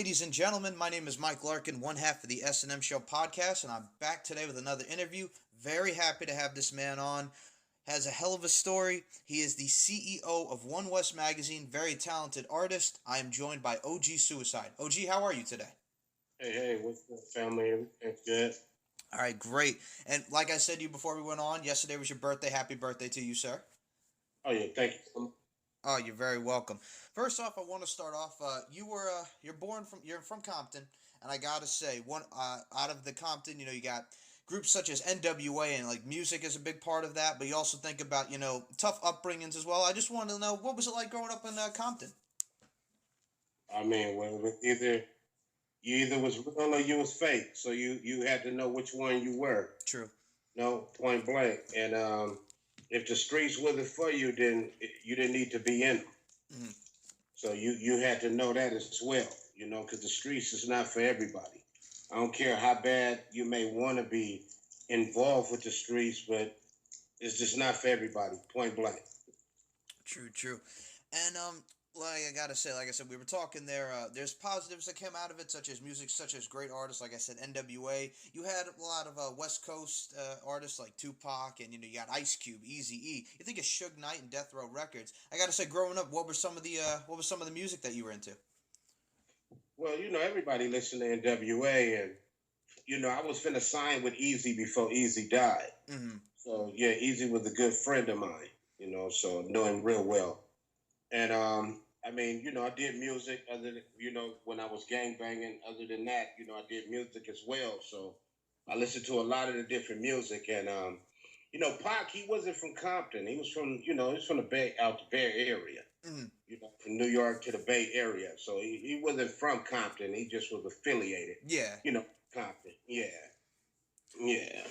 Ladies and gentlemen, my name is Mike Larkin, one half of the S&M Show podcast, and I'm back today with another interview. Very happy to have this man on. Has a hell of a story. He is the CEO of One West Magazine, very talented artist. I am joined by OG Suicide. OG, how are you today? Hey, what's up, family? Everything's good. All right, great. And like I said to you before we went on, yesterday was your birthday. Happy birthday to you, sir. Oh yeah, thank you so much. Oh, you're very welcome. First off, I want to start off. You're from Compton, and I gotta say, one out of the Compton, you got groups such as NWA, and like music is a big part of that. But you also think about tough upbringings as well. I just wanted to know what was it like growing up in Compton. I mean, you either was real or you was fake, so you had to know which one you were. True. No, point blank. And if the streets wasn't for you, then you didn't need to be in them. Mm-hmm. So you had to know that as well. Because the streets is not for everybody. I don't care how bad you may want to be involved with the streets, but it's just not for everybody. Point blank. True, true. And like I gotta say, like I said, we were talking there. There's positives that came out of it, such as music, such as great artists, like I said, NWA. You had a lot of West Coast artists like Tupac, and you got Ice Cube, Easy E. You think of Suge Knight and Death Row Records. I gotta say, growing up, what was some of the music that you were into? Well, everybody listened to NWA, and I was finna sign with Easy before Easy died. Mm-hmm. So yeah, Easy was a good friend of mine. So know him real well. And I mean, I did music other than when I was gang banging. Other than that, I did music as well. So I listened to a lot of the different music, and Pac, he wasn't from Compton. He was from he's from the Bay, out the Bay Area. Mm-hmm. From New York to the Bay Area. So he wasn't from Compton. He just was affiliated. Yeah. Compton. Yeah. Yeah.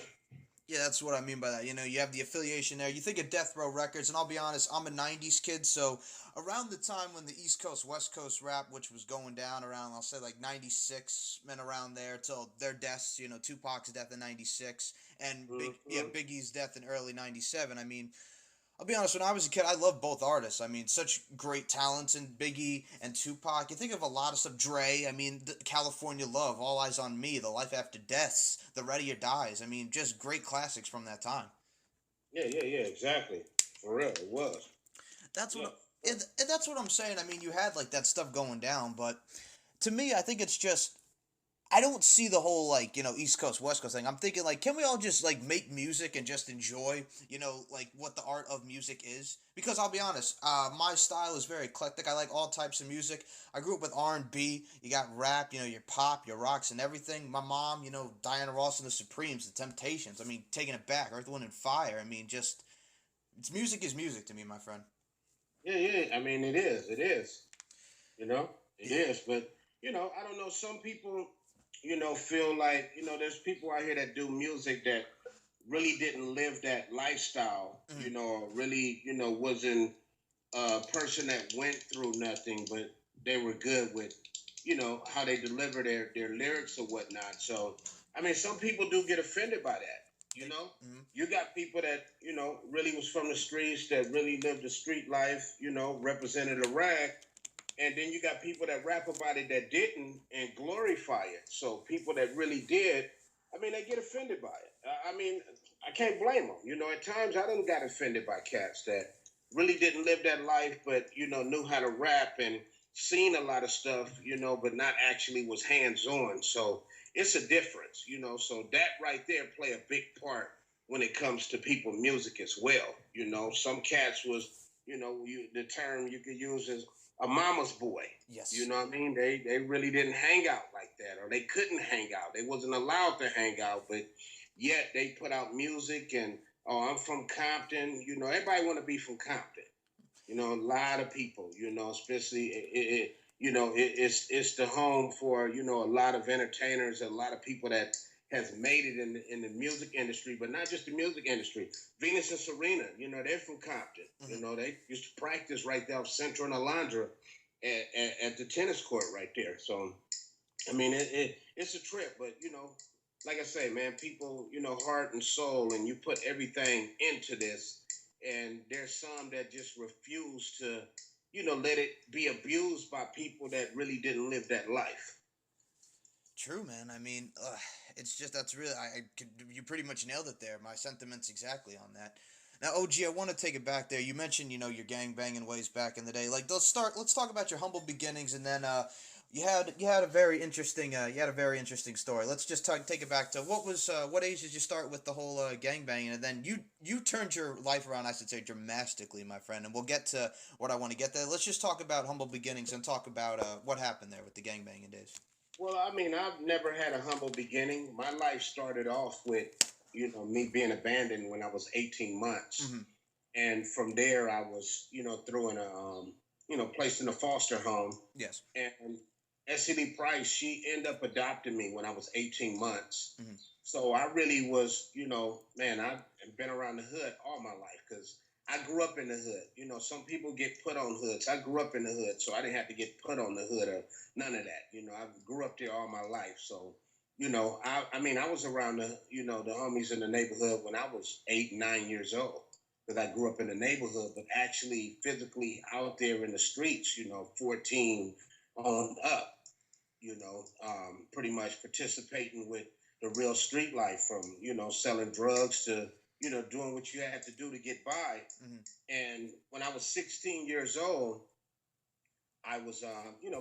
Yeah, that's what I mean by that. You have the affiliation there. You think of Death Row Records, and I'll be honest, I'm a 90s kid, so around the time when the East Coast, West Coast rap, which was going down around, I'll say like 96, and around there till their deaths, Tupac's death in 96, and Mm-hmm. Biggie's death in early 97. I mean, I'll be honest, when I was a kid, I loved both artists. I mean, such great talents in Biggie and Tupac. You think of a lot of stuff. Dre, I mean, California Love, All Eyes on Me, The Life After Deaths, The Ready or Dies. I mean, just great classics from that time. Yeah, exactly. For real, it was. That's Yeah. what, and that's what I'm saying. I mean, you had like that stuff going down, but to me, I think it's just I don't see the whole like East Coast West Coast thing. I'm thinking like, can we all just like make music and just enjoy like what the art of music is? Because I'll be honest, my style is very eclectic. I like all types of music. I grew up with R&B. You got rap, your pop, your rocks, and everything. My mom, Diana Ross and the Supremes, the Temptations. I mean, taking it back, Earth, Wind, and Fire. I mean, just it's music is music to me, my friend. Yeah. I mean, it is. It is. It is. But I don't know. Some people, feel like there's people out here that do music that really didn't live that lifestyle. Mhm. Or really, wasn't a person that went through nothing, but they were good with, how they deliver their lyrics or whatnot. So, I mean, some people do get offended by that. Mhm. You got people that really was from the streets that really lived the street life. Represented a rag, and then you got people that rap about it that didn't and glorify it. So people that really did, I mean, they get offended by it. I mean, I can't blame them. At times I done got offended by cats that really didn't live that life, but knew how to rap and seen a lot of stuff, but not actually was hands on. So it's a difference. So that right there play a big part when it comes to people music as well. Some cats was, the term you could use is a mama's boy. You Yes. know what I mean? They really didn't hang out like that, or they couldn't hang out. They wasn't allowed to hang out, but yet they put out music and oh, I'm from Compton. Everybody want to be from Compton. A lot of people. Especially it's the home for a lot of entertainers, a lot of people that has made it in the music industry, but not just the music industry. Venus and Serena, they're from Compton. Hmm. They used to practice right there off Central and Alondra at the tennis court right there. So I mean, it's a trip, but like I say, man, people, heart and soul, and you put everything into this, and there's some that just refuse to, let it be abused by people that really didn't live that life. True, man. I mean, it's just that's really you pretty much nailed it there. My sentiments exactly on that. Now, OG, I want to take it back there. You mentioned your gang banging ways back in the day. Like, let's talk about your humble beginnings, and then you had a very interesting story. Let's just take it back to what age did you start with the whole gang banging, and then you turned your life around. I should say dramatically, my friend. And we'll get to what I want to get there. Let's just talk about humble beginnings and talk about what happened there with the gang banging days. Well, I mean, I've never had a humble beginning. My life started off with, me being abandoned when I was 18 months. Mm-hmm. And from there, I was, through in placed in a foster home. Yes. And SCD Price, she ended up adopting me when I was 18 months. Mm-hmm. So I really was, man, I've been around the hood all my life because I grew up in the hood. Some people get put on hoods. I grew up in the hood, so I didn't have to get put on the hood or none of that. I grew up there all my life. So, I mean, I was around the homies in the neighborhood when I was 8, 9 years old because I grew up in the neighborhood, but actually physically out there in the streets, 14 on up, pretty much participating with the real street life from, selling drugs to, doing what you had to do to get by. Mm-hmm. And when I was 16 years old, I was,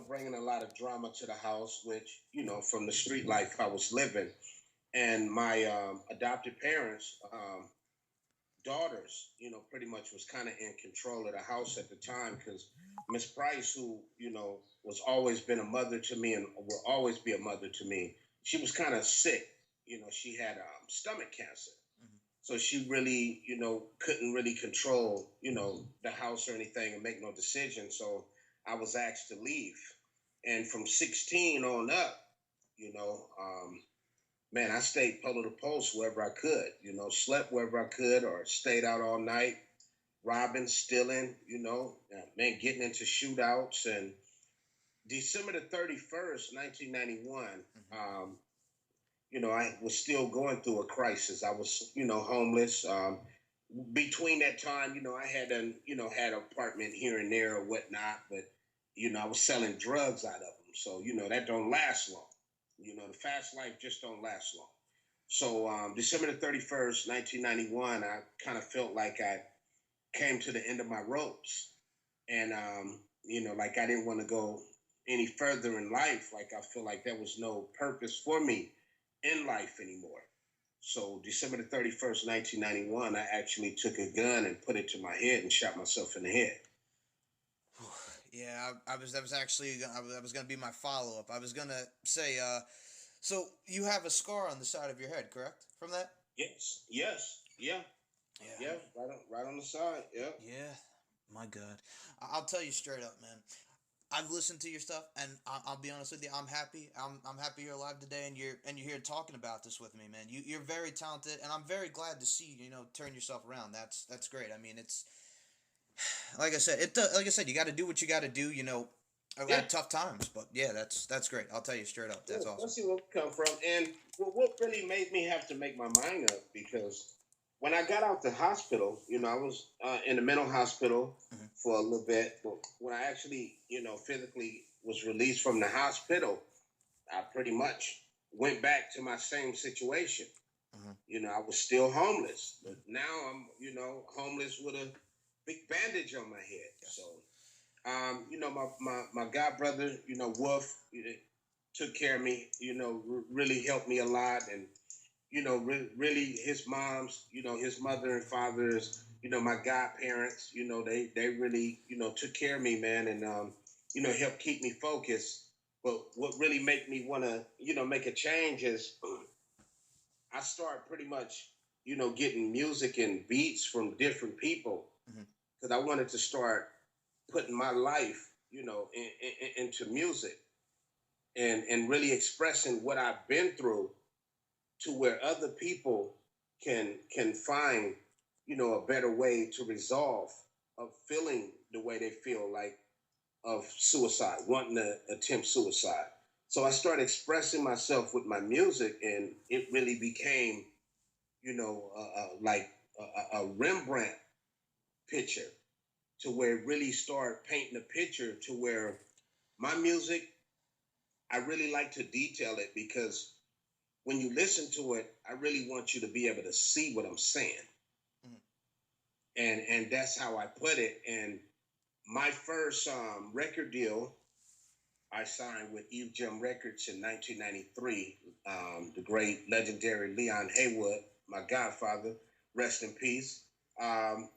bringing a lot of drama to the house, which, from the street life I was living. And my adopted parents, daughters, pretty much was kind of in control of the house at the time because Miss Price, who, was always been a mother to me and will always be a mother to me, she was kind of sick. She had stomach cancer. Mm-hmm. So she really, couldn't really control, the house or anything and make no decision. So I was asked to leave. And from 16 on up, you know, um, man, I stayed pillow to post wherever I could, slept wherever I could or stayed out all night, robbing, stealing, man, getting into shootouts. And December the 31st, 1991, Mm-hmm. I was still going through a crisis. I was, homeless. Between that time, I had had an apartment here and there or whatnot, but, I was selling drugs out of them. So, that don't last long. The fast life just don't last long. So December the 31st, 1991, I kind of felt like I came to the end of my ropes. And, like I didn't want to go any further in life. Like I feel like there was no purpose for me in life anymore. So December the 31st, 1991, I actually took a gun and put it to my head and shot myself in the head. Yeah, that was actually that was gonna be my follow up. I was gonna say, so you have a scar on the side of your head, correct? From that? Yes, yes, yeah, Yeah, yeah, right on the side, yeah. yeah. My God, I'll tell you straight up, man. I've listened to your stuff, and I'll be honest with you. I'm happy. I'm happy you're alive today, and you're here talking about this with me, man. You're very talented, and I'm very glad to see turn yourself around. That's great. I mean, it's like I said. Like I said, you got to do what you got to do. Yeah, At tough times, but yeah, that's great. I'll tell you straight up. yeah, That's awesome. let's see where we come from. And what really made me have to make my mind up because when I got out the hospital, I was in the mental hospital Hmm. for a little bit. But when I actually, physically was released from the hospital, I pretty much went back to my same situation. Hmm. I was still homeless, but now I'm, homeless with a big bandage on my head. So, Yes. my god brother, Wolf, took care of me. Really helped me a lot, and really his mom's, his mother and fathers, my godparents, they really, took care of me, man, and helped keep me focused. But what really made me want to, make a change is I started pretty much, getting music and beats from different people Hmm. because I wanted to start putting my life, into music and really expressing what I've been through to where other people can find, a better way to resolve of feeling the way they feel like of suicide, wanting to attempt suicide. So I started expressing myself with my music, and it really became, like a Rembrandt picture to where it really started painting a picture to where my music I really like to detail it because when you listen to it, I really want you to be able to see what I'm saying. Mhm. And that's how I put it. And my first record deal I signed with Eve Jim Records in 1993. The great legendary Leon Haywood, my godfather, rest in peace.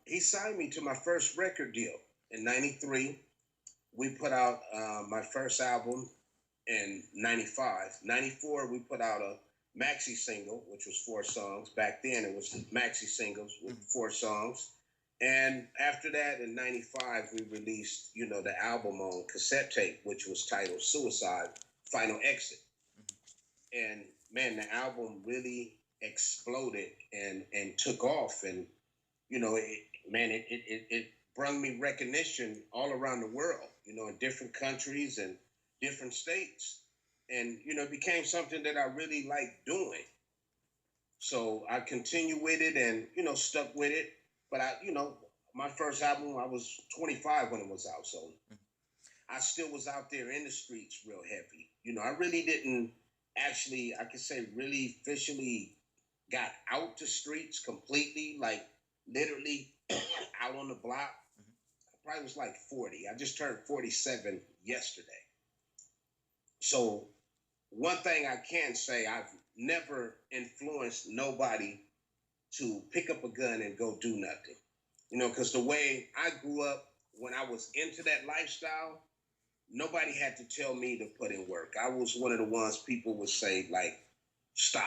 He signed me to my first record deal in '93. We put out my first album in '95. '94, we put out a maxi single, which was 4 songs. Back then, it was maxi singles with 4 songs. And after that, in '95, we released, the album on cassette tape, which was titled Suicide, Final Exit. And man, the album really exploded and took off. And, it brought me recognition all around the world, in different countries and different states. And, it became something that I really liked doing. So I continued with it and, stuck with it. But my first album, I was 25 when it was out. So I still was out there in the streets real heavy. I really didn't actually, I could say, really officially got out the streets completely, like literally out on the block. I probably was like 40. I just turned 47 yesterday. So one thing I can say, I've never influenced nobody to pick up a gun and go do nothing. Because the way I grew up, when I was into that lifestyle, nobody had to tell me to put in work. I was one of the ones people would say, like, stop.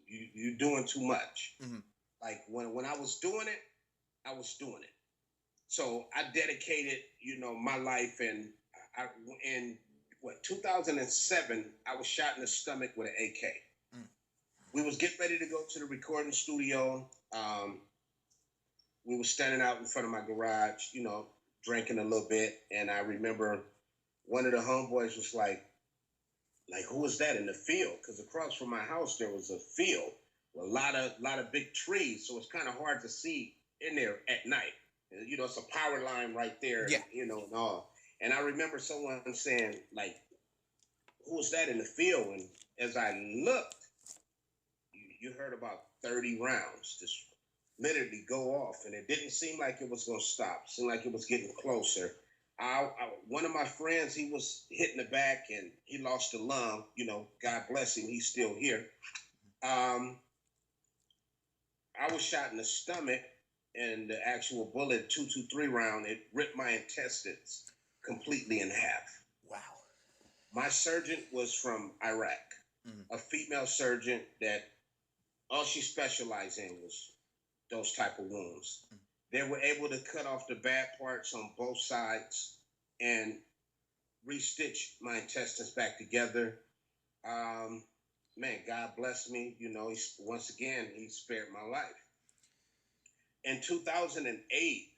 You're doing too much. Mm-hmm. Like when I was doing it, I was doing it. So I dedicated, my life, and I in what 2007, I was shot in the stomach with an AK. Mm. We was getting ready to go to the recording studio. We were standing out in front of my garage, drinking a little bit, and I remember one of the homeboys was like, who was that in the field? Because across from my house there was a field with a lot of big trees, so it's kind of hard to see in there at night. It's a power line right there, Yeah. and all. And I remember someone saying, like, who was that in the field? And as I looked, you heard about 30 rounds just literally go off, and it didn't seem like it was going to stop. It seemed like it was getting closer. One of my friends, he was hit in the back and he lost a lung. God bless him, he's still here. I was shot in the stomach, and the actual bullet, 223 round, it ripped my intestines completely in half. Wow. My surgeon was from Iraq, a female surgeon that all she specialized in was those type of wounds. They were able to cut off the bad parts on both sides and restitch my intestines back together. Man, God bless me. Once again, he spared my life. In 2008,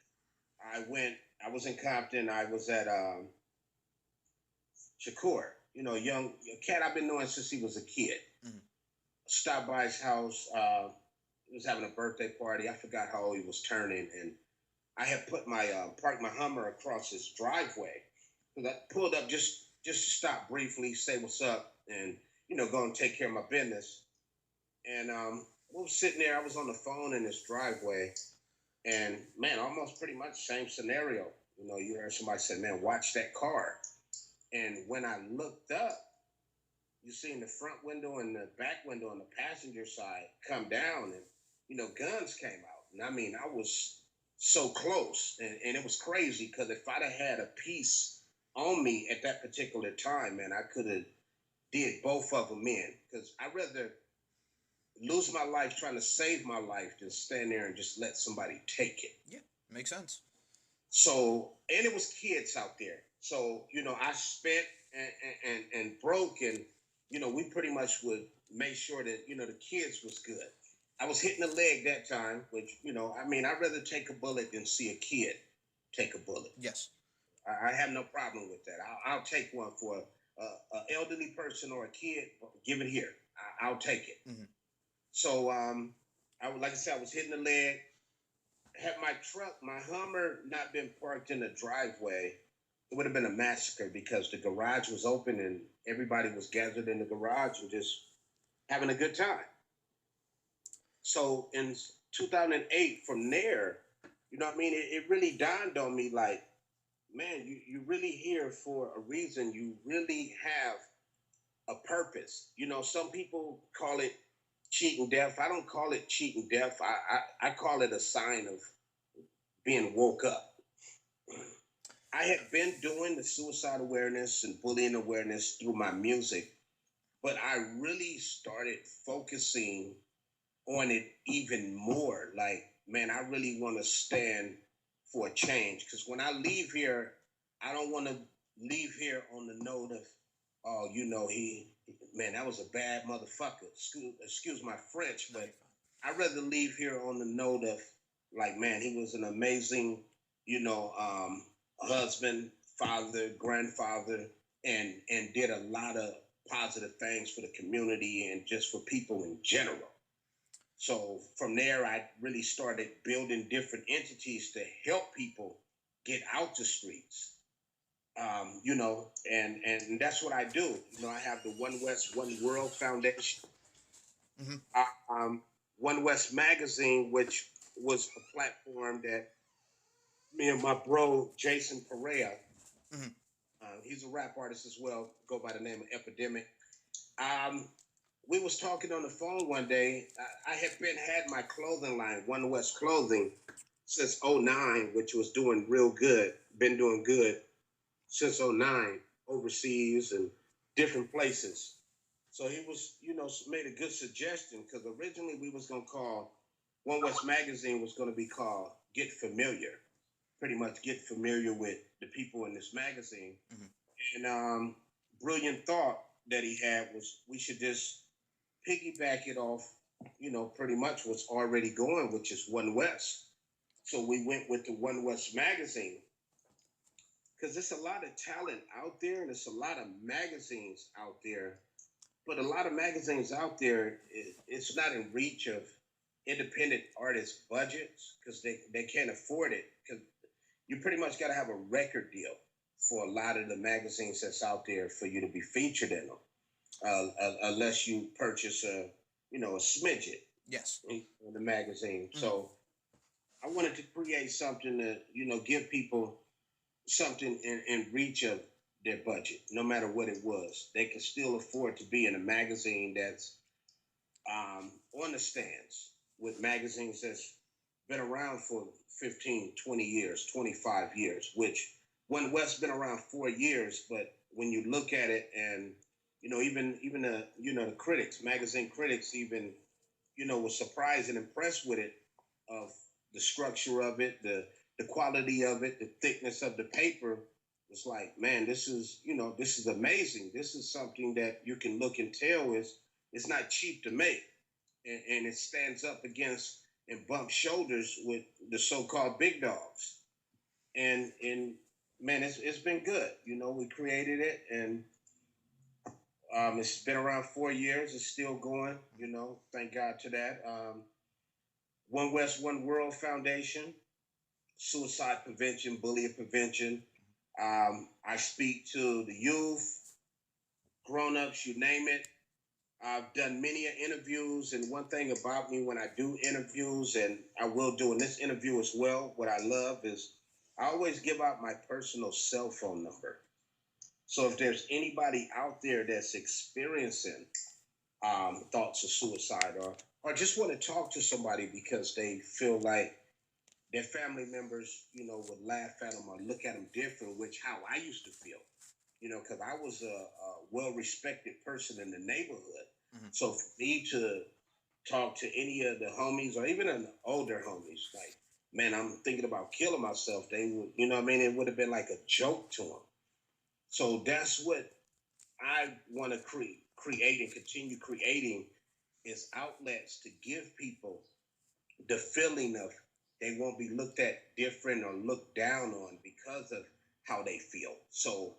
I was in Compton. I was at Shakur, a cat I've been knowing since he was a kid. Mm-hmm. Stopped by his house. He was having a birthday party. I forgot how old he was turning, and I had put parked my Hummer across his driveway. I pulled up just to stop briefly, say what's up, and go and take care of my business. And we were sitting there. I was on the phone in this driveway, and man, almost pretty much same scenario. You heard somebody say, "Man, watch that car." And when I looked up, you seen the front window and the back window on the passenger side come down, and guns came out. And I mean, I was so close, and it was crazy because if I'd have had a piece on me at that particular time, man, I could have did both of them in. Because I'd rather lose my life trying to save my life than stand there and just let somebody take it. Yeah, makes sense. So, and it was kids out there. So, I spent and broke, and, we pretty much would make sure that, the kids was good. I was hitting the leg that time, which, I'd rather take a bullet than see a kid take a bullet. Yes. I have no problem with that. I'll take one for an elderly person or a kid. Give it here. I'll take it. Mm-hmm. So, like I said, I was hitting the leg. Had my truck, my Hummer, not been parked in the driveway, it would have been a massacre because the garage was open and everybody was gathered in the garage and just having a good time. So in 2008, from there, you know what I mean? It really dawned on me like, man, you really here for a reason. You really have a purpose. You know, some people call it cheating death. I don't call it cheating death. I call it a sign of being woke up. I had been doing the suicide awareness and bullying awareness through my music, but I really started focusing on it even more. Like, man, I really want to stand for a change. Because when I leave here, I don't want to leave here on the note of, oh, you know, man, that was a bad motherfucker. Excuse my French, but I'd rather leave here on the note of, like, man, he was an amazing, you know, husband, father, grandfather, and did a lot of positive things for the community and just for people in general. So from there, I really started building different entities to help people get out the streets. You know, and that's what I do. You know, I have the One West, One World Foundation, Mm-hmm. One West Magazine, which was a platform that me and my bro Jason Perea, Mm-hmm. he's a rap artist as well, go by the name of Epidemic. Um, we was talking on the phone one day. I had had my clothing line, One West Clothing, since '09, which was doing real good, been doing good since '09, overseas and different places. So he was, you know, made a good suggestion because originally we was gonna call One West Magazine was gonna be called Get Familiar, pretty much get familiar with the people in this magazine. Mm-hmm. And brilliant thought that he had was we should just piggyback it off, you know, pretty much what's already going, which is One West. So we went with the One West magazine because there's a lot of talent out there and there's a lot of magazines out there. But a lot of magazines out there, it's not in reach of independent artists' budgets because they can't afford it. Because you pretty much got to have a record deal for a lot of the magazines that's out there for you to be featured in them, unless you purchase a, you know, a smidget Yes. in the magazine. Mm-hmm. So I wanted to create something to, you know, give people something in reach of their budget, no matter what it was. They can still afford to be in a magazine that's on the stands with magazines that's been around for 15, 20 years, 25 years, which One West's been around 4 years, but when you look at it and, you know, even the, you know, the critics, magazine critics even, you know, was surprised and impressed with it, of the structure of it, the quality of it, the thickness of the paper. It's like, man, this is, you know, this is amazing. This is something that you can look and tell is it's not cheap to make. And it stands up against and bumps shoulders with the so-called big dogs. And man, it's been good. You know, we created it and it's been around 4 years. It's still going, you know, thank God to that. One West, One World Foundation, suicide prevention, bullying prevention. I speak to the youth, grown-ups, you name it. I've done many interviews, and one thing about me when I do interviews, and I will do in this interview as well, what I love is I always give out my personal cell phone number. So if there's anybody out there that's experiencing thoughts of suicide or just want to talk to somebody because they feel like their family members, you know, would laugh at them or look at them different, which how I used to feel, you know, because I was a well-respected person in the neighborhood. Mm-hmm. So for me to talk to any of the homies or even an older homies, like, man, I'm thinking about killing myself, they would, you know what I mean? It would have been like a joke to them. So that's what I want to create and continue creating is outlets to give people the feeling of they won't be looked at different or looked down on because of how they feel. So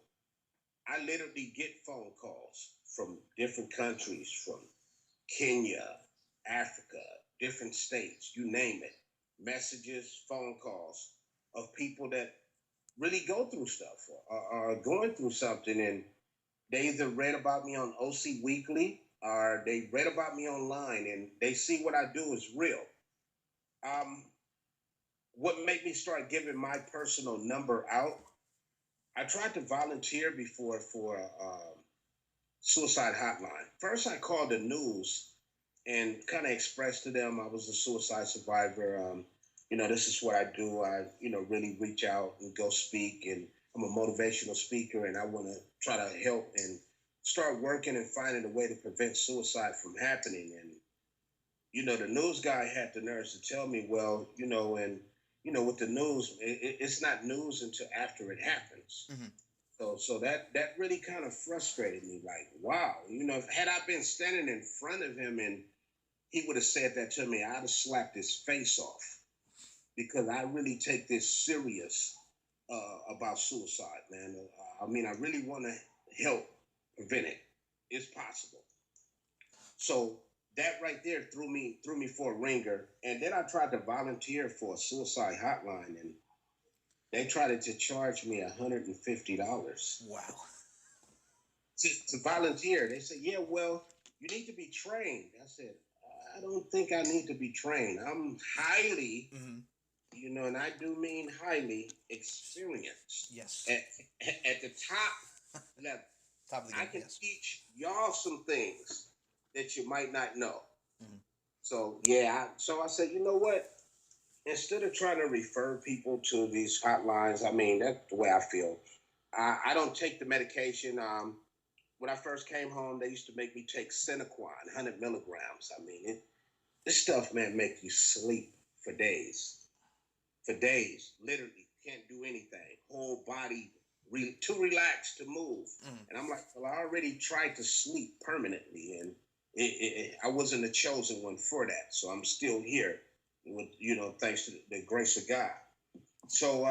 I literally get phone calls from different countries, from Kenya, Africa, different states, you name it. Messages, phone calls of people that really go through stuff or are going through something, and they either read about me on OC Weekly or they read about me online, and they see what I do is real. Um, what made me start giving my personal number out? I tried to volunteer before for a suicide hotline. First, I called the news and kind of expressed to them I was a suicide survivor. This is what I do. I, really reach out and go speak, and I'm a motivational speaker, and I want to try to help and start working and finding a way to prevent suicide from happening. And the news guy had the nerves to tell me, well, and with the news, it's not news until after it happens. Mm-hmm. So that really kind of frustrated me. Like, wow, had I been standing in front of him and he would have said that to me, I'd have slapped his face off, because I really take this serious about suicide, man. I really want to help prevent it. It's possible. So that right there threw me for a ringer. And then I tried to volunteer for a suicide hotline, and they tried to charge me $150 Wow. to volunteer. They said, yeah, well, you need to be trained. I said, I don't think I need to be trained. I'm highly, Mm-hmm. and I do mean highly experienced. Yes. At the top level. Top of the I game. can Yes. teach y'all some things that you might not know. Mm-hmm. So yeah, so I said, you know what? Instead of trying to refer people to these hotlines, that's the way I feel. I don't take the medication. When I first came home, they used to make me take Cinequan, 100 milligrams. This stuff, man, make you sleep for days. For days, literally, can't do anything. Whole body too relaxed to move. Mm-hmm. And I'm like, well, I already tried to sleep permanently, and I wasn't the chosen one for that. So I'm still here, with thanks to the grace of God. So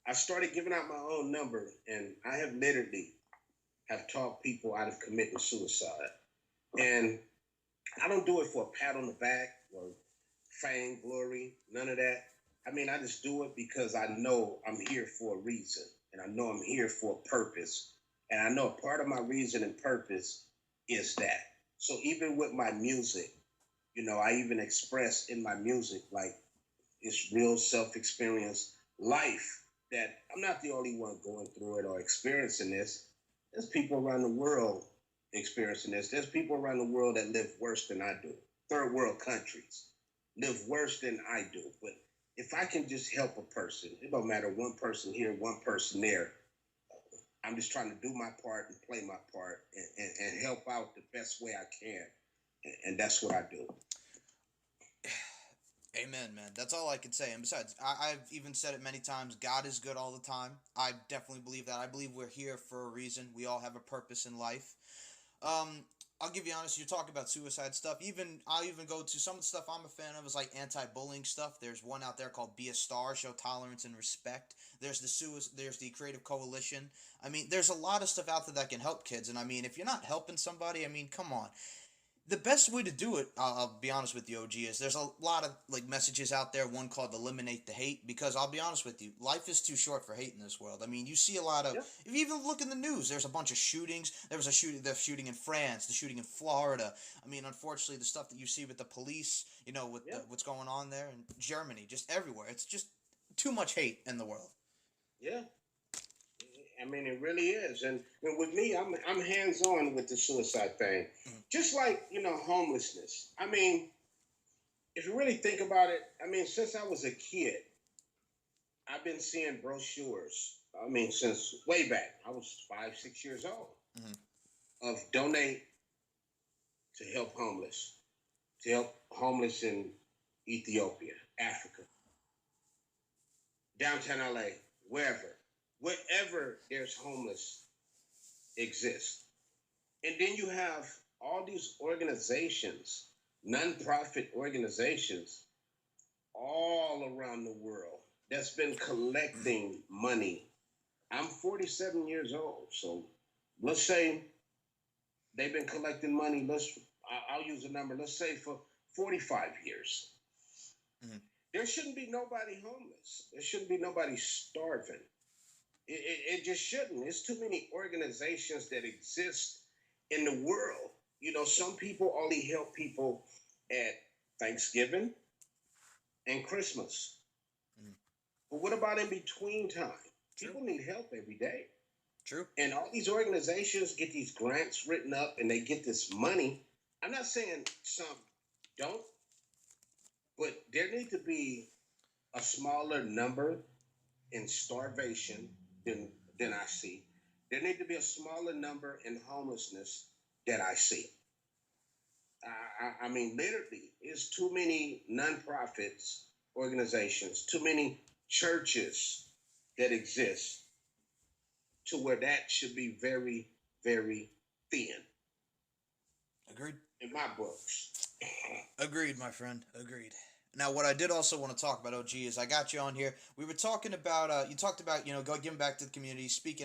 I started giving out my own number, and I have literally have talked people out of committing suicide. And I don't do it for a pat on the back or fame, glory, none of that. I just do it because I know I'm here for a reason, and I know I'm here for a purpose. And I know part of my reason and purpose is that. So even with my music, I even express in my music, like, it's real self-experience life, that I'm not the only one going through it or experiencing this. There's people around the world experiencing this. There's people around the world that live worse than I do. Third world countries live worse than I do. But if I can just help a person, it don't matter, one person here, one person there. I'm just trying to do my part and play my part, and help out the best way I can. And that's what I do. Amen, man. That's all I can say. And besides, I've even said it many times, God is good all the time. I definitely believe that. I believe we're here for a reason. We all have a purpose in life. Um, I'll give you honest. You talk about suicide stuff. I'll even go to some of the stuff I'm a fan of is like anti-bullying stuff. There's one out there called Be a Star, show tolerance and respect. There's the Creative Coalition. There's a lot of stuff out there that can help kids. And if you're not helping somebody, come on. The best way to do it, I'll be honest with you, OG, is there's a lot of like messages out there. One called "Eliminate the Hate," because I'll be honest with you, life is too short for hate in this world. You see a lot of. Yeah. If you even look in the news, there's a bunch of shootings. There was the shooting in France, the shooting in Florida. Unfortunately, the stuff that you see with the police, with what's going on there in Germany, just everywhere. It's just too much hate in the world. Yeah. It really is. And with me, I'm hands on with the suicide thing. Mm-hmm. Just like, homelessness. If you really think about it, since I was a kid, I've been seeing brochures. Since way back, I was 5, 6 years old, mm-hmm. of donate to help homeless in Ethiopia, Africa, downtown LA, wherever there's homeless exists. And then you have all these organizations, nonprofit organizations, all around the world that's been collecting money. I'm 47 years old, so let's say they've been collecting money. I'll use a number. Let's say for 45 years. Mm-hmm. there shouldn't be nobody homeless. There shouldn't be nobody starving. It just shouldn't. There's too many organizations that exist in the world. You know, some people only help people at Thanksgiving and Christmas. Mm. But what about in between time? True. People need help every day. True. And all these organizations get these grants written up and they get this money. I'm not saying some don't, but there need to be a smaller number in starvation than I see. There need to be a smaller number in homelessness that I see. I mean, literally, it's too many nonprofits, organizations, too many churches that exist to where that should be very, very thin Agreed. in my books. Agreed, my friend. Agreed. Now, what I did also want to talk about, OG, is I got you on here. We were talking about, you talked about, go giving back to the community, you speak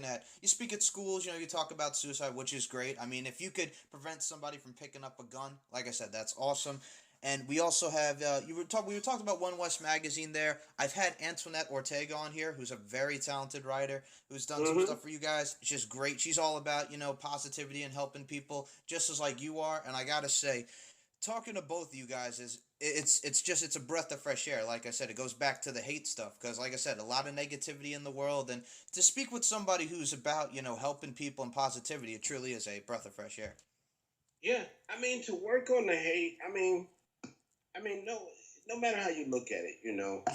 at schools, you talk about suicide, which is great. I mean, if you could prevent somebody from picking up a gun, like I said, that's awesome. And we also have, we were talking about One West Magazine there. I've had Antoinette Ortega on here, who's a very talented writer, who's done some Mm-hmm. stuff for you guys. It's just great. She's all about, positivity and helping people, just as like you are. And I gotta say, talking to both of you guys is it's a breath of fresh air. Like I said, it goes back to the hate stuff because, like I said, a lot of negativity in the world, and to speak with somebody who's about helping people and positivity, it truly is a breath of fresh air. Yeah, I mean, to work on the hate. No, no matter how you look at it,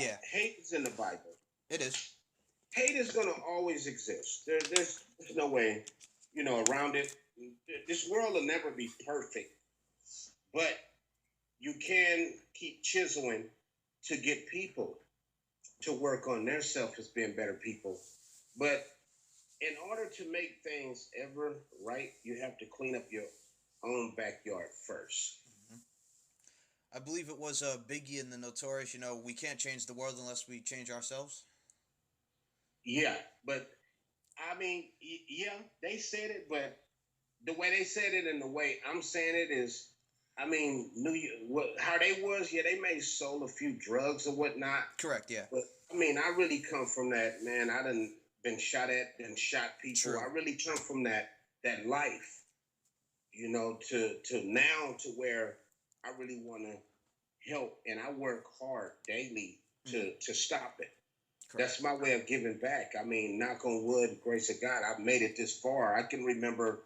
Yeah, hate is in the Bible. it is. Hate is going to always exist. There's no way, around it. This world will never be perfect, but you can keep chiseling to get people to work on their self as being better people. But in order to make things ever right, you have to clean up your own backyard first. Hmm. I believe it was Biggie and the Notorious. We can't change the world unless we change ourselves. Yeah, but yeah, they said it, but the way they said it and the way I'm saying it is, New York, how they was, yeah, they may sold a few drugs or whatnot, Correct. Yeah. but I really come from that, man. I done been shot at and shot people. True. I really come from that life, to now to where I really want to help, and I work hard daily Mm. to stop it. Correct. That's my way of giving back. Knock on wood, grace of God, I've made it this far. I can remember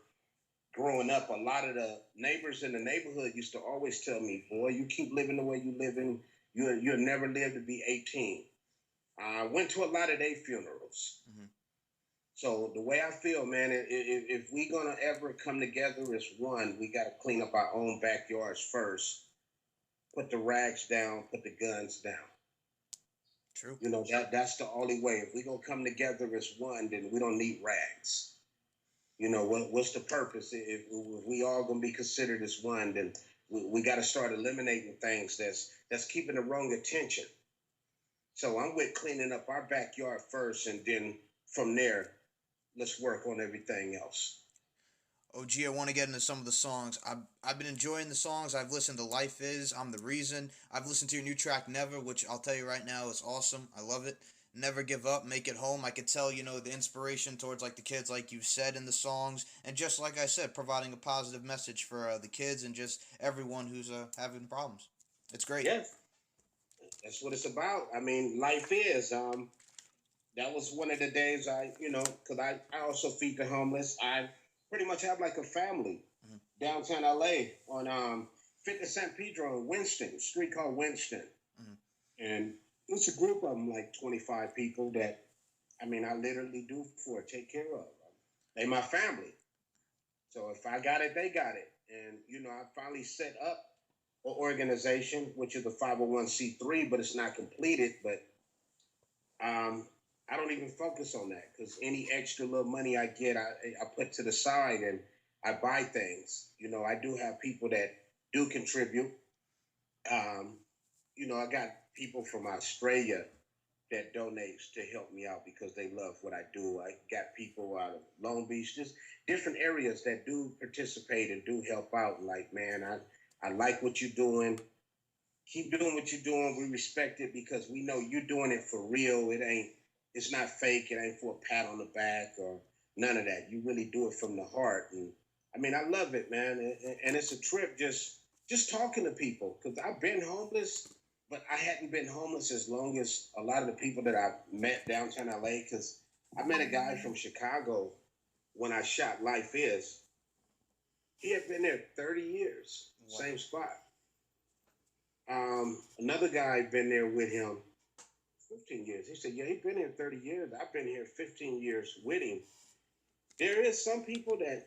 growing up, a lot of the neighbors in the neighborhood used to always tell me, "Boy, you keep living the way you living, you'll never live to be 18." I went to a lot of their funerals. Hmm. So the way I feel, man, if we gonna ever come together as one, we got to clean up our own backyards first. Put the rags down, put the guns down. True. That's the only way. If we gonna come together as one, then we don't need rags. What's the purpose? If we all gonna be considered as one, then we got to start eliminating things that's keeping the wrong attention. So I'm with cleaning up our backyard first, and then from there, let's work on everything else. Oh, gee, I want to get into some of the songs. I've been enjoying the songs. I've listened to Life Is, I'm the Reason. I've listened to your new track, Never, which I'll tell you right now is awesome. I love it. Never Give Up, Make It Home. I could tell, the inspiration towards, like, the kids, like you said in the songs. And just like I said, providing a positive message for the kids and just everyone who's having problems. It's great. Yes, that's what it's about. Life is. That was one of the days because I also feed the homeless. I pretty much have like a family Hmm. downtown LA on 50 San Pedro in Winston, street called Winston. Hmm. And it's a group of them, like 25 people that, I literally do take care of. They my family. So if I got it, they got it. And, I finally set up an organization, which is a 501c3, but it's not completed. But um, I don't even focus on that because any extra little money I get, I put to the side and I buy things. I do have people that do contribute. Um, I got people from Australia that donates to help me out because they love what I do. I got people out of Long Beach, just different areas that do participate and do help out. Like, man, I like what you're doing. keep doing what you're doing. We respect it because we know you're doing it for real. It's not fake. It ain't for a pat on the back or none of that. You really do it from the heart. And I mean, I love it, man. And it's a trip just talking to people because I've been homeless, but I hadn't been homeless as long as a lot of the people that I've met downtown LA. Because I met a guy from Chicago when I shot Life Is. He had been there 30 years, Wow. same spot. Another guy been there with him 15 years. He said, yeah, he's been here 30 years. I've been here 15 years with him. There is some people that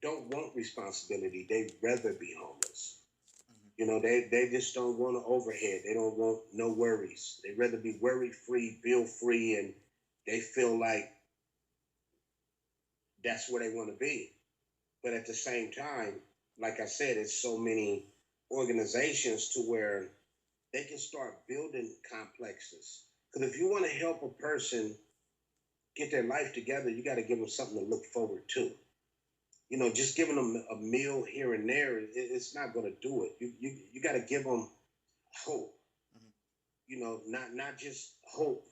don't want responsibility. They'd rather be homeless. You know, they just don't want an overhead. They don't want no worries. They'd rather be worry free, bill free, and they feel like that's where they want to be. But at the same time, like I said, it's so many organizations to where they can start building complexes. Because if you want to help a person get their life together, you got to give them something to look forward to. You know, just giving them a meal here and there, it's not going to do it. You got to give them hope. Mm-hmm. You know, not just hope.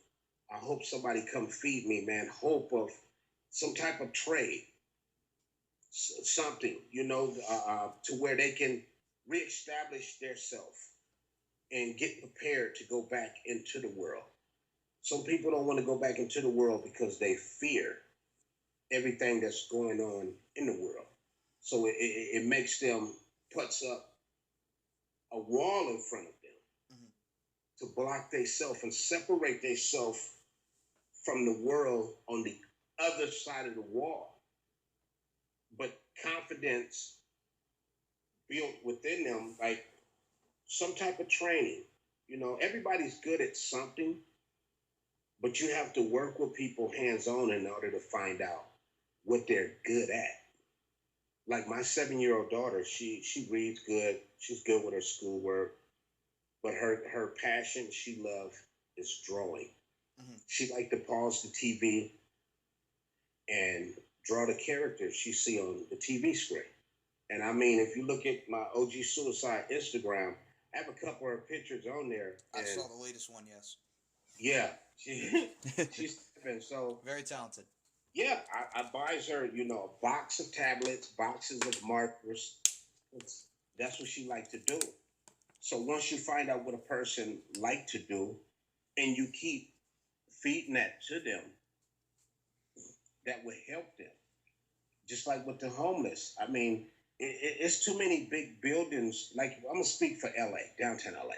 I hope somebody come feed me, man. Hope of some type of trade, something, you know, to where they can reestablish their self and get prepared to go back into the world. Some people don't want to go back into the world because they fear everything that's going on in the world. So it makes them puts up a wall in front of them mm-hmm. to block themselves and separate themselves from the world on the other side of the wall. But confidence built within them, like some type of training. You know, everybody's good at something, but you have to work with people hands-on in order to find out what they're good at. Like my 7-year-old daughter, she reads good. She's good with her schoolwork, but her passion she loves is drawing. Mm-hmm. She like to pause the TV and draw the characters she see on the TV screen. And I mean, if you look at my OG Suicide Instagram, I have a couple of pictures on there. I saw the latest one, yes. Yeah, she's been so very talented. Yeah, I buys her, you know, a box of tablets, boxes of markers. That's what she liked to do. So once you find out what a person like to do, and you keep feeding that to them, that will help them. Just like with the homeless. I mean, it's too many big buildings. Like, I'm going to speak for LA, downtown LA.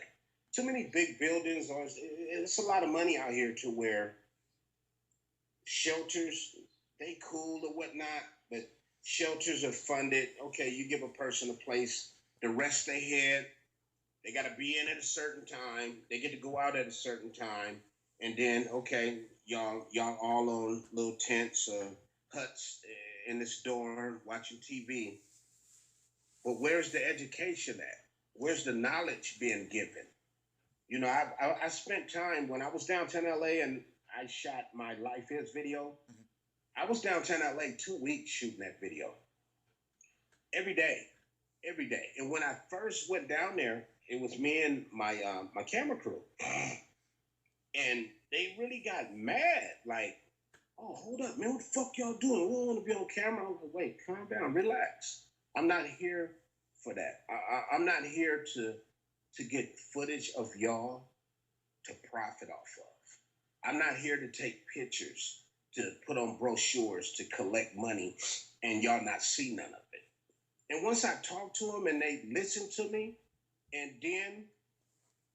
Too many big buildings. It's a lot of money out here to where shelters, they cool or whatnot, but shelters are funded. Okay, you give a person a place to rest their head. They got to be in at a certain time. They get to go out at a certain time. And then, okay, y'all all on little tents or huts in this dorm watching TV. But where's the education at? Where's the knowledge being given? You know, I spent time when I was downtown LA and I shot my Life Is video. Mm-hmm. I was downtown LA 2 weeks shooting that video. Every day. And when I first went down there, it was me and my camera crew. And they really got mad. Like, oh, hold up, man. What the fuck y'all doing? We don't want to be on camera. I was like, wait, calm down, relax. I'm not here for that. I'm not here to get footage of y'all to profit off of. I'm not here to take pictures to put on brochures to collect money and y'all not see none of it. And once I talked to them and they listened to me, and then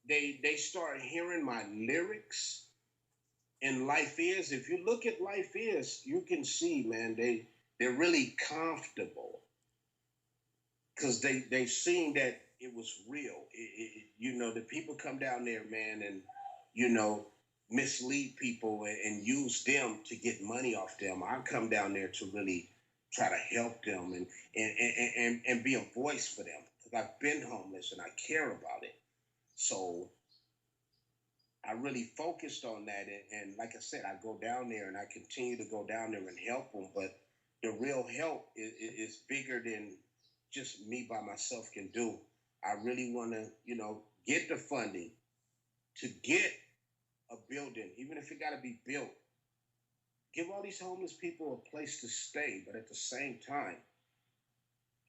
they start hearing my lyrics and Life Is. If you look at Life Is, you can see, man, they're really comfortable because they seen that it was real. You know, the people come down there, man, and, you know, mislead people and use them to get money off them. I come down there to really try to help them and be a voice for them because I've been homeless and I care about it. So I really focused on that. And like I said, I go down there and I continue to go down there and help them. But the real help is bigger than just me by myself can do. I really want to, you know, get the funding to get a building, even if it got to be built. Give all these homeless people a place to stay, but at the same time,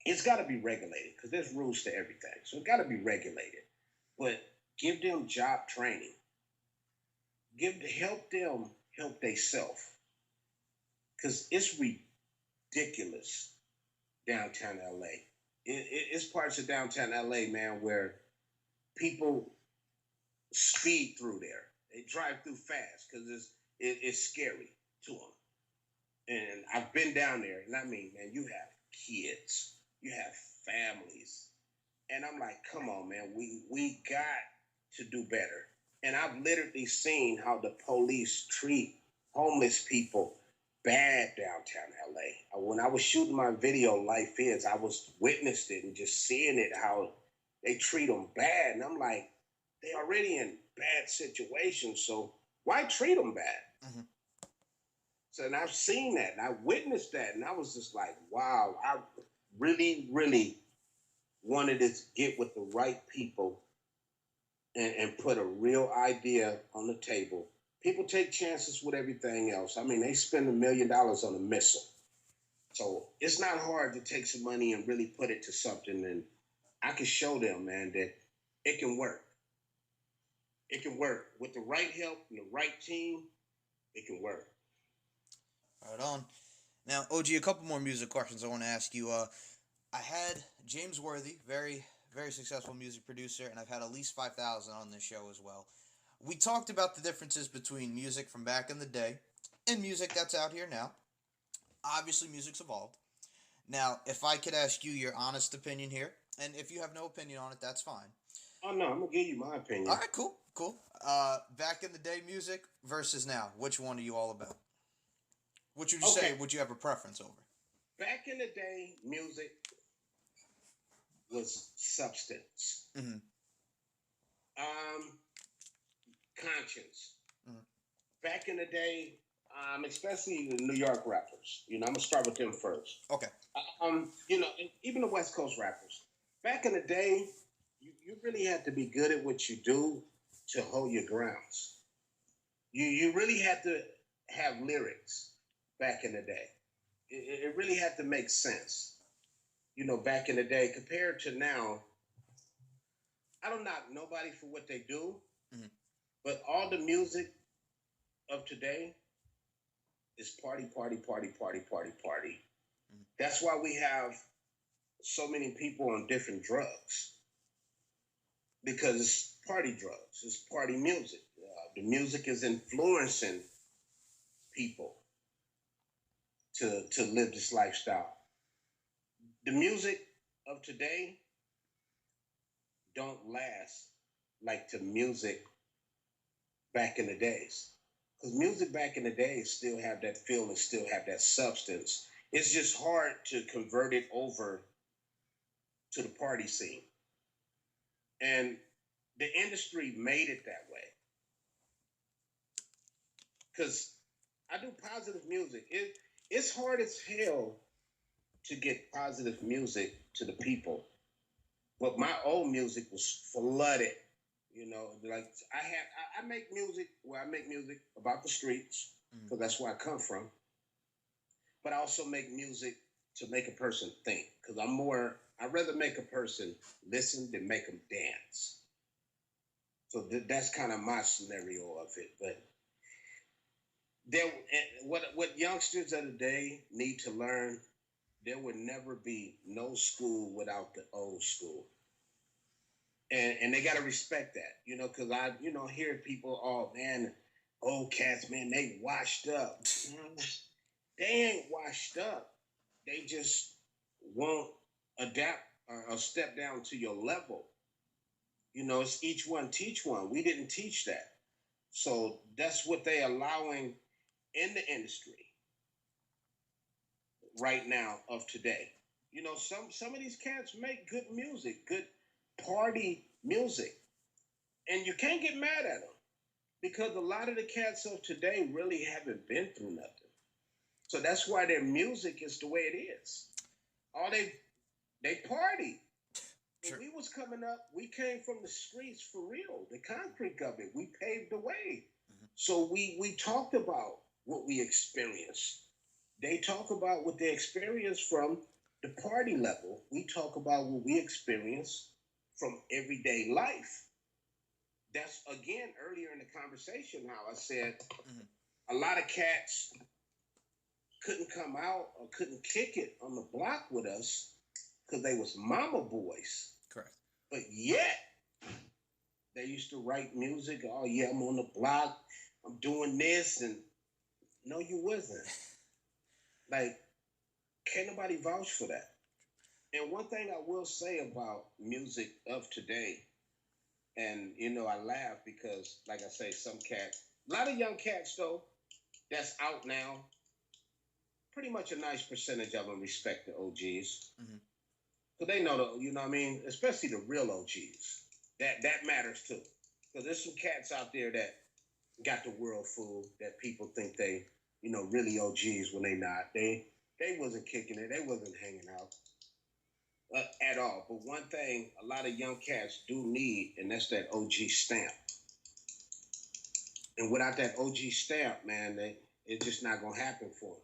it's got to be regulated because there's rules to everything. So it's got to be regulated. But give them job training. Help them help themselves because it's ridiculous downtown LA. It's parts of downtown LA, man, where people speed through there. They drive through fast because it's scary to them. And I've been down there, and I mean, man, you have kids, you have families, and I'm like, come on, man, we got to do better. And I've literally seen how the police treat homeless people bad downtown LA. When I was shooting my video, Life Is, I was witnessed it and just seeing it, how they treat them bad. And I'm like, they already in bad situations, so why treat them bad? Mm-hmm. So, and I've seen that, and I witnessed that, and I was just like, wow, I really, really wanted to get with the right people and put a real idea on the table. People take chances with everything else. I mean, they spend $1 million on a missile. So it's not hard to take some money and really put it to something, and I can show them, man, that it can work. It can work. With the right help and the right team, it can work. Right on. Now, OG, a couple more music questions I want to ask you. I had James Worthy, very, very successful music producer, and I've had at least 5,000 on this show as well. We talked about the differences between music from back in the day and music that's out here now. Obviously, music's evolved. Now, if I could ask you your honest opinion here, and if you have no opinion on it, that's fine. Oh, no, I'm going to give you my opinion. All right, cool. Back in the day music versus now, which one are you all about? Which would you say would you have a preference over? Back in the day, music was substance. Mm-hmm. Conscience. Mm-hmm. Back in the day, especially the New York rappers, I'm going to start with them first. Okay. Even the West Coast rappers. Back in the day, you really had to be good at what you do to hold your grounds. You really had to have lyrics back in the day. It really had to make sense. Back in the day compared to now, I don't knock nobody for what they do, mm-hmm. but all the music of today is party, party, party, party, party, party. Mm-hmm. That's why we have so many people on different drugs. Because it's party drugs, it's party music. The music is influencing people to live this lifestyle. The music of today don't last like the music back in the days. Because music back in the days still have that feel and still have that substance. It's just hard to convert it over to the party scene. And the industry made it that way. Because I do positive music. It's hard as hell to get positive music to the people. But my old music was flooded. Like I make music about the streets, because that's where I come from. But I also make music to make a person think, because I'd rather make a person listen than make them dance. So that's kind of my scenario of it. But what youngsters of the day need to learn, there would never be no school without the old school. And they got to respect that, because I, hear people, oh, man, old cats, man, they washed up. They ain't washed up. They just won't adapt or step down to your level. It's each one teach one. We didn't teach that. So that's what they allowing in the industry right now of today. Some of these cats make good music, good party music. And you can't get mad at them, because a lot of the cats of today really haven't been through nothing. So that's why their music is the way it is. They party. When True. we was coming up, we came from the streets for real, the concrete of it. We paved the way. Hmm. So we talked about what we experienced. They talk about what they experienced from the party level. We talk about what we experience from everyday life. That's again earlier in the conversation how I said Hmm. a lot of cats couldn't come out or couldn't kick it on the block with us because they was mama boys. Correct. But yet they used to write music. Oh yeah, I'm on the block. I'm doing this, and no, you wasn't. Like, can't nobody vouch for that. And one thing I will say about music of today, and I laugh because, like I say, some cats, a lot of young cats though, that's out now. Pretty much a nice percentage of them respect the OGs. Hmm. So they know what I mean, especially the real OGs. That matters too. Because there's some cats out there that got the world fooled, that people think they, really OGs when they not. They wasn't kicking it. They wasn't hanging out at all. But one thing a lot of young cats do need, and that's that OG stamp. And without that OG stamp, man, it's just not gonna happen for them.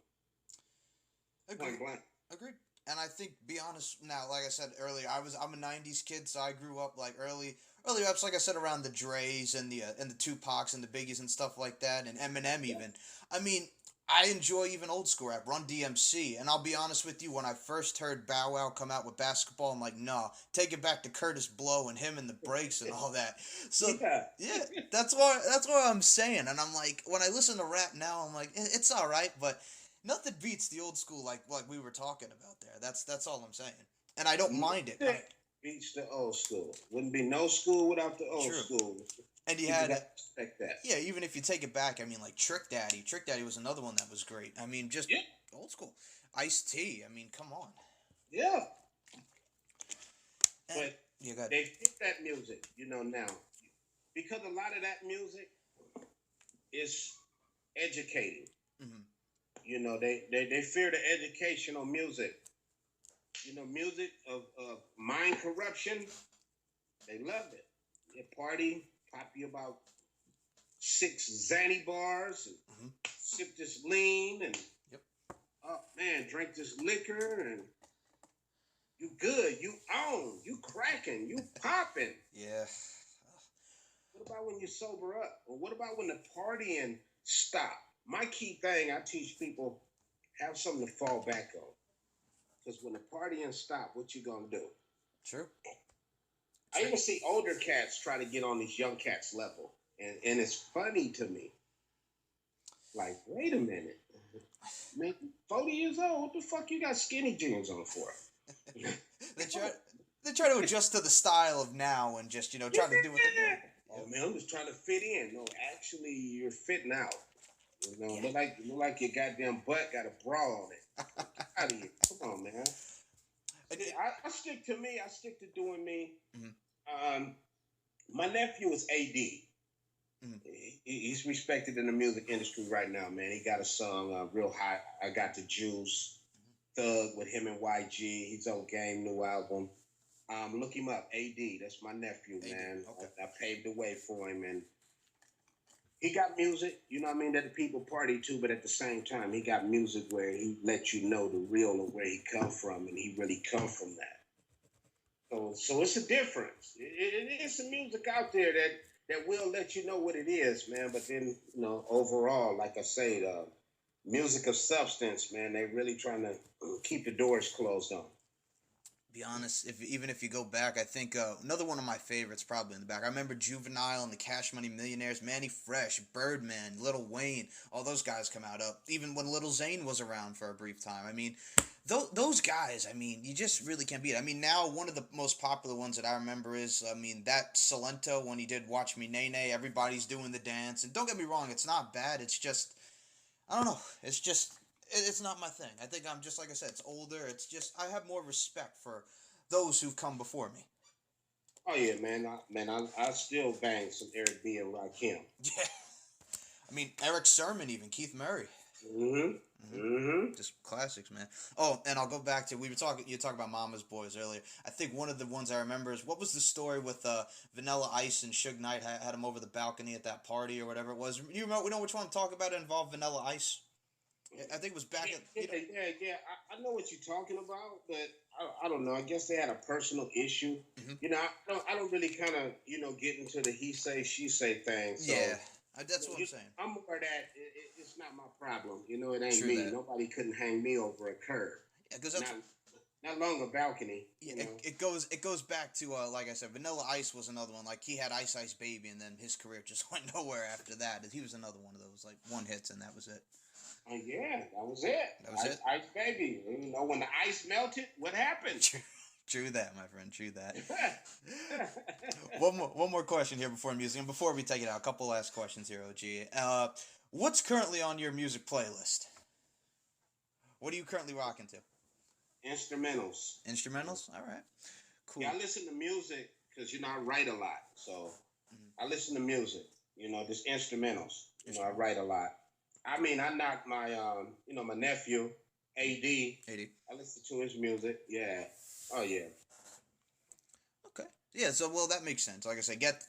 Agreed. Point blank. Agreed. And I think, be honest now, like I said earlier, I'm a '90s kid, so I grew up like early ups, like I said, around the Dre's and the Tupacs and the Biggies and stuff like that, and Eminem Yeah. even. I mean, I enjoy even old school rap, Run DMC, and I'll be honest with you, when I first heard Bow Wow come out with Basketball, I'm like, nah, take it back to Curtis Blow and him and the breaks and all that. So Yeah. yeah, that's what I'm saying, and I'm like, when I listen to rap now, I'm like, it's all right, but nothing beats the old school like we were talking about there. That's all I'm saying, and I don't mind it. Nothing beats the old school. Wouldn't be no school without the old True. school. And you People had got to respect that. yeah, even if you take it back, I mean, like Trick Daddy was another one that was great. I mean, just Yeah. old school. Ice T. I mean, come on. Yeah. And But yeah, good. they fit that music, now. Because a lot of that music is educating. Hmm. They fear the educational music. Music of mind corruption, they love it. They party, pop you about 6 Xanny bars, and Hmm. sip this lean, and Yep. oh man, drink this liquor, and you good, you on, you cracking, you popping. Yeah. What about when you sober up? Or what about when the partying stop? My key thing I teach people, have something to fall back on. Because when the partying stop, what you gonna do? True. I True. even see older cats try to get on these young cats level. And it's funny to me. Like, wait a minute. Man, 40 years old, what the fuck you got skinny jeans on for? they try they try to adjust to the style of now and just try to do what they're doing. Oh man, I'm just trying to fit in. No, actually, you're fitting out. Yeah. Look like your goddamn butt got a bra on it. Get out of here. Come on, man. And See, it, I stick to me. I stick to doing me. Mhm. My nephew is AD. Mhm. He's respected in the music industry right now, man. He got a song real high. I got the juice. Thug with him and YG. He's on Game new album. Look him up. AD. That's my nephew, AD, man. okay. I paved the way for him, and he got music, that the people party to, but at the same time, he got music where he let you know the real of where he come from, and he really come from that. So it's a difference. It is some music out there that will let you know what it is, man. But then, overall, like I say, the music of substance, man, they really trying to keep the doors closed on. be honest, if you go back, I think another one of my favorites probably in the back. I remember Juvenile and the Cash Money Millionaires, Manny Fresh, Birdman, Lil Wayne, all those guys come out up. Even when Lil Zane was around for a brief time. I mean, those guys. I mean, you just really can't beat it. I mean, now one of the most popular ones that I remember is, I mean, that Salento when he did Watch Me Nay Nay. Everybody's doing the dance, and don't get me wrong, it's not bad. It's just I don't know. It's just it's not my thing. I think I'm just like I said. It's older. It's just I have more respect for those who've come before me. Oh yeah, man, I still bang some Eric B and Rakim. Yeah. I mean Eric Sermon, even Keith Murray. Mm-hmm. Hmm. Mm-hmm. Just classics, man. Oh, and I'll go back to we were talking. You talked about Mama's Boys earlier. I think one of the ones I remember is what was the story with Vanilla Ice and Suge Knight had him over the balcony at that party or whatever it was. You remember? We know which one I'm talking about. It involved Vanilla Ice. I think it was back Yeah, at yeah. I know what you're talking about, but I don't know. I guess they had a personal issue. Mhm. I don't really kind of, get into the he say, she say thing. Yeah, So, that's what I'm saying. I'm more that it's not my problem. It ain't True me. that. Nobody couldn't hang me over a curb. Yeah, because Not, not long a balcony, yeah, it goes back to like I said, Vanilla Ice was another one. Like he had Ice Ice Baby, and then his career just went nowhere after that. He was another one of those like one hits, and that was it. Yeah, that was it. That was it. Ice baby. When the ice melted, what happened? True that, my friend. True that. One more question here before music, and before we take it out, a couple last questions here, OG. What's currently on your music playlist? What are you currently rocking to? Instrumentals. Instrumentals. All right. Cool. Yeah, I listen to music because I write a lot, so Mhm. I listen to music. Just instrumentals. I write a lot. I mean, I knocked my nephew, AD. 80. I listen to his music. Yeah. Oh yeah. Okay. Yeah, so well that makes sense. Like I said, get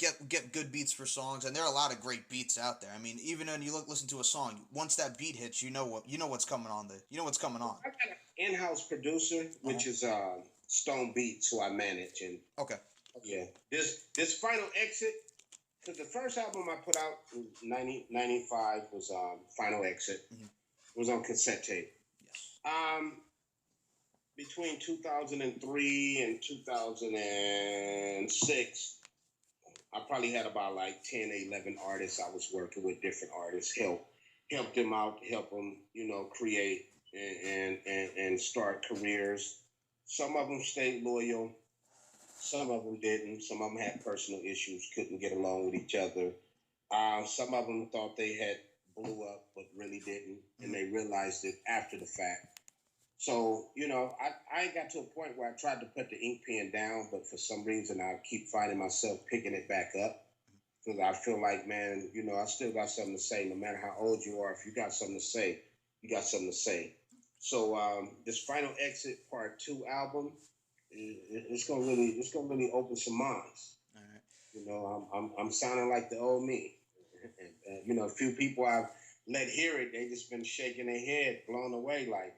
good beats for songs, and there are a lot of great beats out there. I mean, even when you listen to a song, once that beat hits, what's coming on what's coming on. I got an in-house producer, Uh-huh. which is Stone Beats, who I manage, and Okay. yeah, this final exit. Because the first album I put out in 1995 was Final Exit. Mhm. It was on cassette tape. Yes. Between 2003 and 2006, I probably had about like 10 or 11 artists I was working with, different artists, help them out, help them, create and start careers. Some of them stayed loyal. Some of them didn't. Some of them had personal issues, couldn't get along with each other. Some of them thought they had blew up, but really didn't, and they realized it after the fact. So, I got to a point where I tried to put the ink pen down, but for some reason I keep finding myself picking it back up because I feel like, man, I still got something to say. No matter how old you are, if you got something to say, you got something to say. So this Final Exit Part 2 album, it's gonna really open some minds. All right. I'm sounding like the old me. And, a few people I've let hear it, they just been shaking their head, blown away, like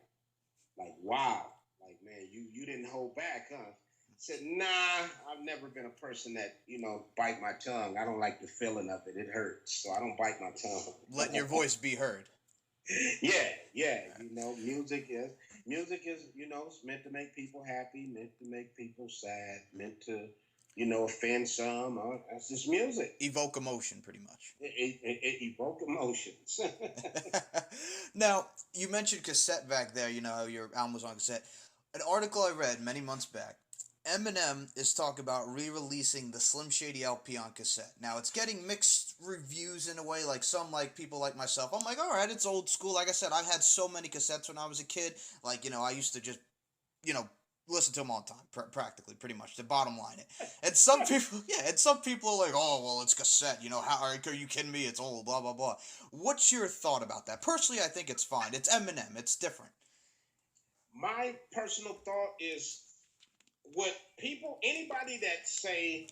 wow, like man, you didn't hold back, huh? I said, nah, I've never been a person that bite my tongue. I don't like the feeling of it. It hurts, so I don't bite my tongue. Letting your voice be heard. Yeah. All right. Music is it's meant to make people happy, meant to make people sad, meant to offend some. That's just music. Evoke emotion, pretty much. It evoke emotions. Now, you mentioned cassette back there. You know how your album was on cassette. An article I read many months back. Eminem is talking about re-releasing the Slim Shady LP on cassette. Now it's getting mixed reviews in a way. Like some like people like myself, I'm like, all right, it's old school. Like I said, I had so many cassettes when I was a kid. Like I used to just you know listen to them all the time, practically, pretty much. The bottom line, it. And some people, yeah, and some people are like, oh well, it's cassette. How are you kidding me? It's old, blah blah blah. What's your thought about that? Personally, I think it's fine. It's Eminem. It's different. My personal thought is anybody that say,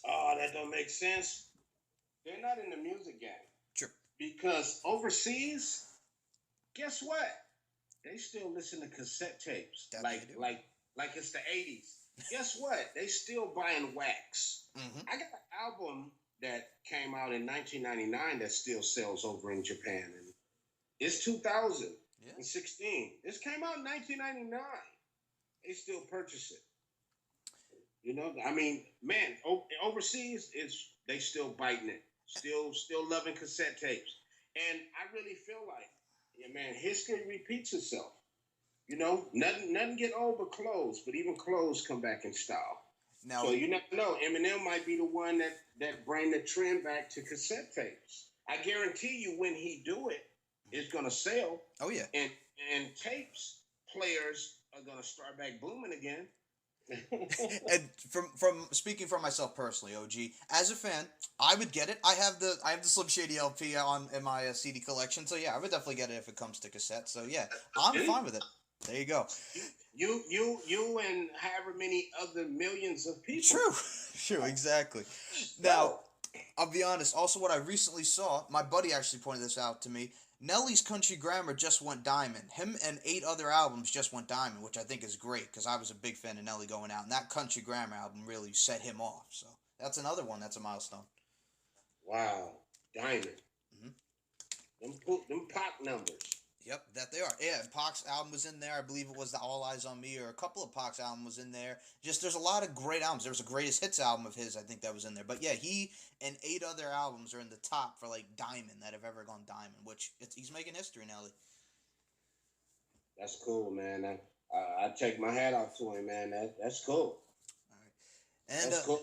oh, that don't make sense, they're not in the music game. Sure. Because overseas, guess what? They still listen to cassette tapes. That like they do. like it's the 80s. Guess what? They still buying wax. Mm-hmm. I got an album that came out in 1999 that still sells over in Japan. And it's 2016. Yeah. This came out in 1999. They still purchase it. I mean, man, overseas they still biting it, still loving cassette tapes, and I really feel like, yeah, man, history repeats itself. Nothing get old but clothes, but even clothes come back in style. Now, so you never know. Eminem might be the one that bring the trend back to cassette tapes. I guarantee you, when he do it, it's gonna sell. Oh yeah, and tapes players are gonna start back booming again. And from speaking for myself personally, OG, as a fan, I would get it. I have the Slim Shady LP on in my CD collection, so yeah, I would definitely get it if it comes to cassette. So yeah, I'm fine with it. There you go. You and however many other millions of people. True, true, exactly. Now, Yo, I'll be honest. Also, what I recently saw, my buddy actually pointed this out to me. Nelly's Country Grammar just went diamond. Him and 8 other albums just went diamond, which I think is great because I was a big fan of Nelly going out, and that Country Grammar album really set him off. So that's another one. That's a milestone. wow, diamond. Hmm. Them pop numbers. Yep, that they are. Yeah, Pac's album was in there. I believe it was the All Eyes on Me, or a couple of Pac's album was in there. Just there's a lot of great albums. There was a greatest hits album of his, I think that was in there. But yeah, he and 8 other albums are in the top for like diamond that have ever gone diamond. Which he's making history, Nelly. That's cool, man. I take my hat off to him, man. That's cool. All right, and That's cool.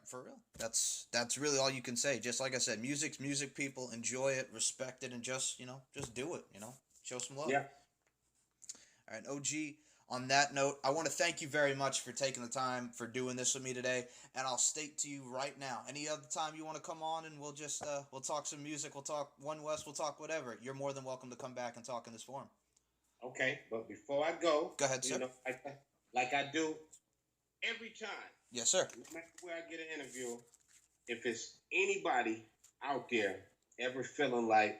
for real, that's really all you can say. Just like I said, music's music. People enjoy it, respect it, and just do it. Show some love. Yeah. All right, OG. On that note, I want to thank you very much for taking the time for doing this with me today. And I'll state to you right now, any other time you want to come on and we'll just we'll talk some music, we'll talk One West, we'll talk whatever. You're more than welcome to come back and talk in this forum. Okay, but before I go, Go ahead, sir. Like I do every time, Yes, sir. no matter where I get an interview, if it's anybody out there ever feeling like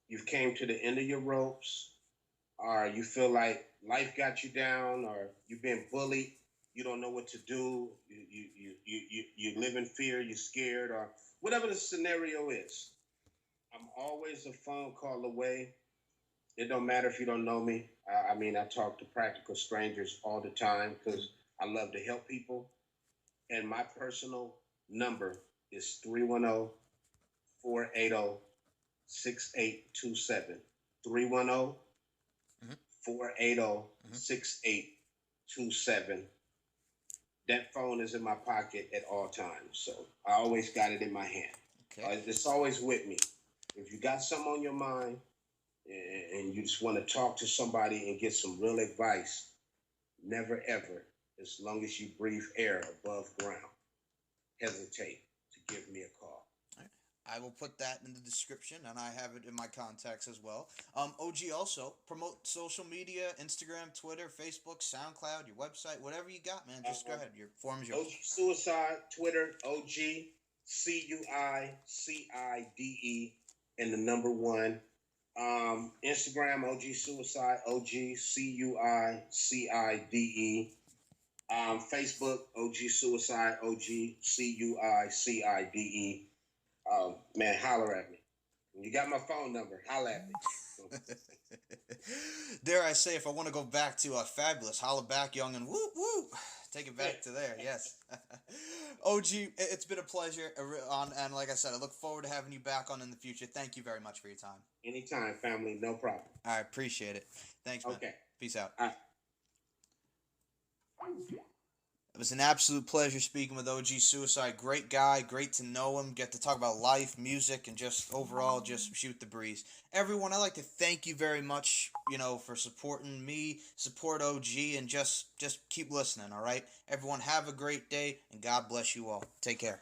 you've came to the end of your ropes, or you feel like life got you down, or you've been bullied, you don't know what to do, you live in fear, you're scared, or whatever the scenario is, I'm always a phone call away. It don't matter if you don't know me. I mean, I talk to practical strangers all the time because I love to help people. And my personal number is 310-480-6827. 310 480-6827. That phone is in my pocket at all times. So I always got it in my hand. Okay. It's always with me. If you got something on your mind and you just want to talk to somebody and get some real advice, never ever, as long as you breathe air above ground, hesitate to give me a call. All right. I will put that in the description, and I have it in my contacts as well. OG, also promote social media: Instagram, Twitter, Facebook, SoundCloud, your website, whatever you got, man. Just go ahead. Your form is yours. OG Suicide, Twitter, OG Cuicide, and the number one. Instagram, OG Suicide, OG Cuicide. Facebook, OG Suicide, OG Cuicide. Man, holler at me. You got my phone number. Holler at me. Dare I say, if I want to go back to Fabulous, holla back, young, and whoop whoop. Take it back to there, yes. OG, it's been a pleasure. And like I said, I look forward to having you back on in the future. Thank you very much for your time. Anytime, family. No problem. I appreciate it. Thanks, man. Okay. Peace out. All right. It was an absolute pleasure speaking with OG Suicide. Great guy, great to know him, get to talk about life, music, and just overall just shoot the breeze. Everyone, I'd like to thank you very much, for supporting me, support OG, and just keep listening, all right? Everyone, have a great day, and God bless you all. Take care.